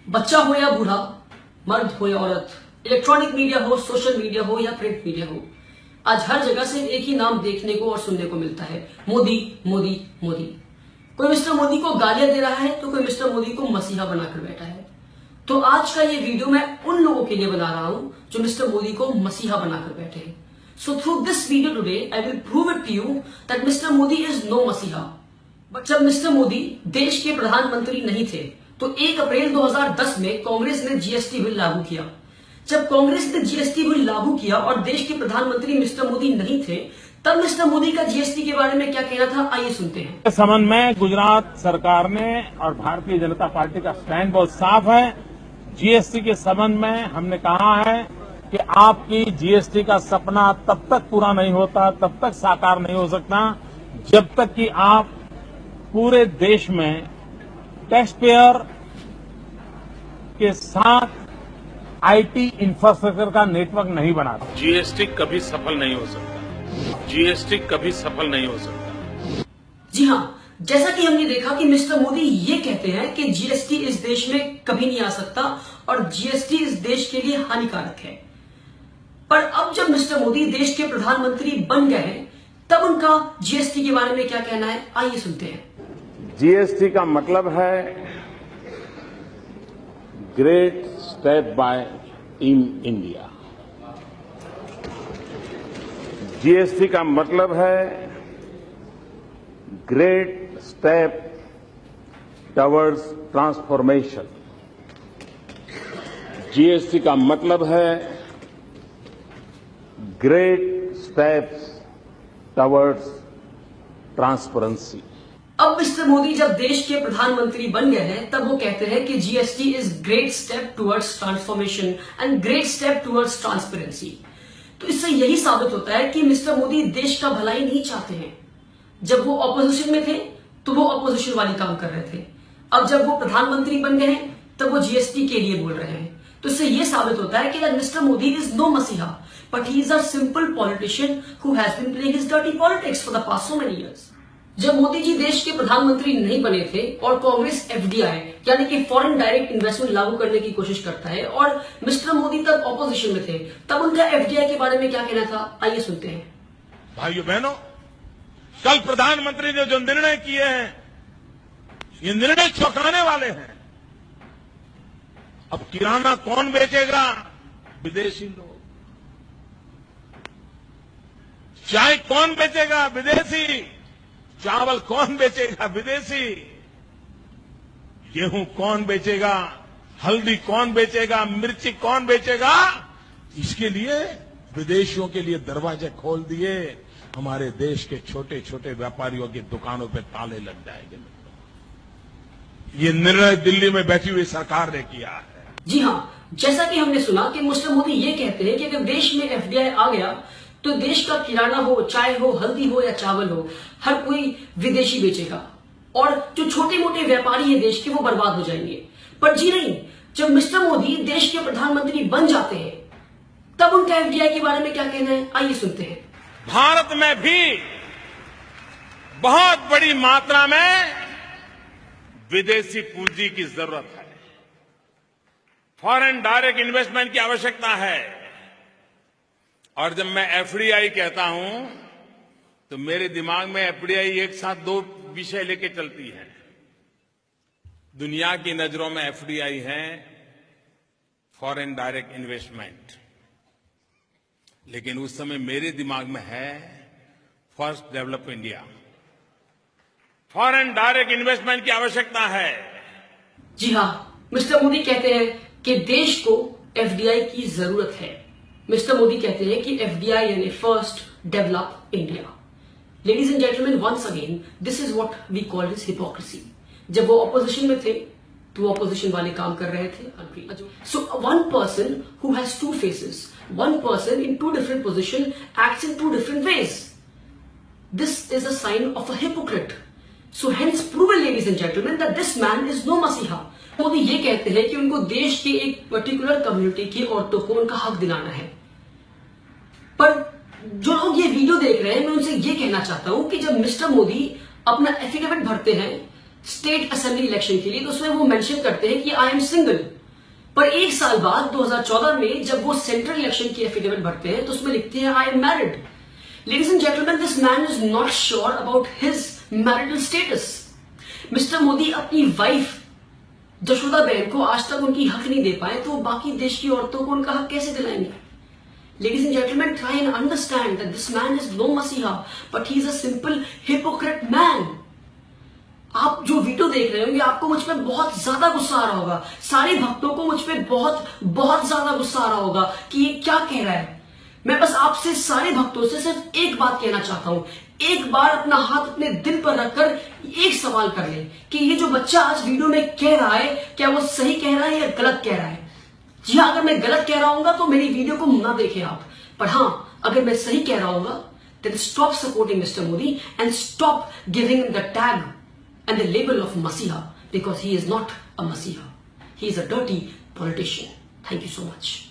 बच्चा हो या बूढ़ा, मर्द हो या औरत, इलेक्ट्रॉनिक मीडिया हो, सोशल मीडिया हो या प्रिंट मीडिया हो, आज हर जगह से एक ही नाम देखने को और सुनने को मिलता है, मोदी मोदी मोदी। कोई मिस्टर मोदी को गालियां दे रहा है तो कोई मिस्टर मोदी को मसीहा बनाकर बैठा है। तो आज का ये वीडियो मैं उन लोगों के लिए बना रहा हूं जो मिस्टर मोदी को मसीहा बनाकर बैठे हैं। So through this video today I will prove it to you that mister Modi is no मसीहा। बट जब मिस्टर मोदी देश के प्रधानमंत्री नहीं थे तो 1 अप्रैल 2010 में कांग्रेस ने जीएसटी बिल लागू किया। जब कांग्रेस ने जीएसटी बिल लागू किया और देश के प्रधानमंत्री मिस्टर मोदी नहीं थे, तब मिस्टर मोदी का जीएसटी के बारे में क्या कहना था, आइए सुनते हैं। इस संबंध में गुजरात सरकार ने और भारतीय जनता पार्टी का स्टैंड बहुत साफ है। जीएसटी के संबंध में हमने कहा है कि आपकी जीएसटी का सपना तब तक पूरा नहीं होता, तब तक साकार नहीं हो सकता, जब तक कि आप पूरे देश में टैक्स पेयर के साथ आईटी इंफ्रास्ट्रक्चर का नेटवर्क नहीं बनाते। जीएसटी कभी सफल नहीं हो सकता। जीएसटी कभी सफल नहीं हो सकता। जी हां, जैसा कि हमने देखा कि मिस्टर मोदी ये कहते हैं कि जीएसटी इस देश में कभी नहीं आ सकता और जीएसटी इस देश के लिए हानिकारक है। पर अब जब मिस्टर मोदी देश के प्रधानमंत्री बन गए हैं, तब उनका जीएसटी के बारे में क्या कहना है, आइए सुनते हैं। जीएसटी का मतलब है great step by team India. GST का मतलब है great step towards transformation. GST का मतलब है ग्रेट स्टेप्स टवर्ड्स ट्रांसपेरेंसी। अब मिस्टर मोदी जब देश के प्रधानमंत्री बन गए हैं, तब वो कहते हैं कि GST is great step towards transformation and great step towards transparency. तो इससे यही साबित होता है कि मिस्टर मोदी देश का भलाई नहीं चाहते हैं। जब वो ऑपोजिशन में थे तो वो ऑपोजिशन वाली काम कर रहे थे, अब जब वो प्रधानमंत्री बन गए हैं तब वो जीएसटी के लिए बोल रहे हैं। तो इससे यह साबित होता है कि मिस्टर मोदी इज नो मसीहा, but he is a simple politician who has been playing his dirty politics for the past so many years. जब मोदी जी देश के प्रधानमंत्री नहीं बने थे और कांग्रेस एफडीआई यानी कि फॉरेन डायरेक्ट इन्वेस्टमेंट लागू करने की कोशिश करता है और मिस्टर मोदी तब ऑपोजिशन में थे, तब उनका एफडीआई के बारे में क्या कहना था, आइए सुनते हैं। भाइयों बहनों, कल प्रधानमंत्री ने जो निर्णय किए हैं, ये निर्णय चौंकाने वाले हैं। अब किराना कौन बेचेगा? विदेशी लोग। चाय कौन बेचेगा? विदेशी। चावल कौन बेचेगा? विदेशी। गेहूं कौन बेचेगा? हल्दी कौन बेचेगा? मिर्ची कौन बेचेगा? इसके लिए विदेशियों के लिए दरवाजे खोल दिए। हमारे देश के छोटे छोटे व्यापारियों की दुकानों पे ताले लग जाएंगे। ये निर्णय दिल्ली में बैठी हुई सरकार ने किया है। जी हां, जैसा कि हमने सुना कि मिस्टर मोदी ये कहते हैं कि अगर देश में एफडीआई आ गया तो देश का किराना हो, चाय हो, हल्दी हो या चावल हो, हर कोई विदेशी बेचेगा और जो छोटे मोटे व्यापारी हैं देश के, वो बर्बाद हो जाएंगे। पर जी नहीं, जब मिस्टर मोदी देश के प्रधानमंत्री बन जाते हैं तब उनका एफडीआई के बारे में क्या कहना है, आइए सुनते हैं। भारत में भी बहुत बड़ी मात्रा में विदेशी पूंजी की जरूरत है। फॉरेन डायरेक्ट इन्वेस्टमेंट की आवश्यकता है। और जब मैं एफडीआई कहता हूं तो मेरे दिमाग में एफडीआई एक साथ दो विषय लेके चलती है। दुनिया की नजरों में एफडीआई है फॉरेन डायरेक्ट इन्वेस्टमेंट, लेकिन उस समय मेरे दिमाग में है first develop India. Foreign direct investment की आवश्यकता है। जी हां, मिस्टर मोदी कहते हैं कि देश को एफडीआई की जरूरत है। मिस्टर मोदी कहते हैं कि एफडीआई यानी first develop India. Ladies and gentleman, once again this is what we call this hypocrisy. जब वो ऑपोजिशन में थे तो वो ऑपोजिशन वाले काम कर रहे थे। So one person who has two faces, one person in two different positions acts in two different ways. This is a sign of a hypocrite. So hence proven, ladies and gentlemen, that this man is no masiha. Modi ये कहते हैं कि उनको देश की एक particular community की औरतों को उनका हक दिलाना है। पर जो लोग ये वीडियो देख रहे हैं, मैं उनसे ये कहना चाहता हूं कि जब मिस्टर मोदी अपना एफिडेविट भरते हैं स्टेट असेंबली इलेक्शन के लिए, तो उसमें वो मेंशन करते हैं कि आई एम सिंगल। पर एक साल बाद 2014 में जब वो सेंट्रल इलेक्शन की एफिडेविट भरते हैं तो उसमें लिखते हैं I am married. Ladies and gentleman, this man is not sure about his marital status. Mister Modi अपनी वाइफ जशोदा बहन को आज तक उनकी हक नहीं दे पाए, तो बाकी देश की औरतों को उनका हक कैसे दिलाएंगे? Ladies and gentlemen, try and understand that this man is no Masiha, but he is a simple hypocrite man. आप जो वीडियो देख रहे होंगे आपको मुझ पे बहुत ज्यादा गुस्सा आ रहा होगा, सारे भक्तों को मुझ पे बहुत बहुत ज्यादा गुस्सा आ रहा होगा कि ये क्या कह रहा है। मैं बस आपसे सारे भक्तों से सिर्फ एक बात कहना चाहता हूं, एक बार अपना हाथ अपने दिल पर रखकर एक सवाल कर ले कि ये जो बच्चा आज वीडियो में कह रहा है क्या वो सही कह रहा है या गलत कह रहा है। जी हाँ, अगर मैं गलत कह रहा हूँ तो मेरी वीडियो को ना देखें आप, पर हाँ अगर मैं सही कह रहा हूँ then stop supporting Mr. Modi and stop giving him the tag and the label of Masiha, because he is not a Masiha. He is a dirty politician. Thank you so much.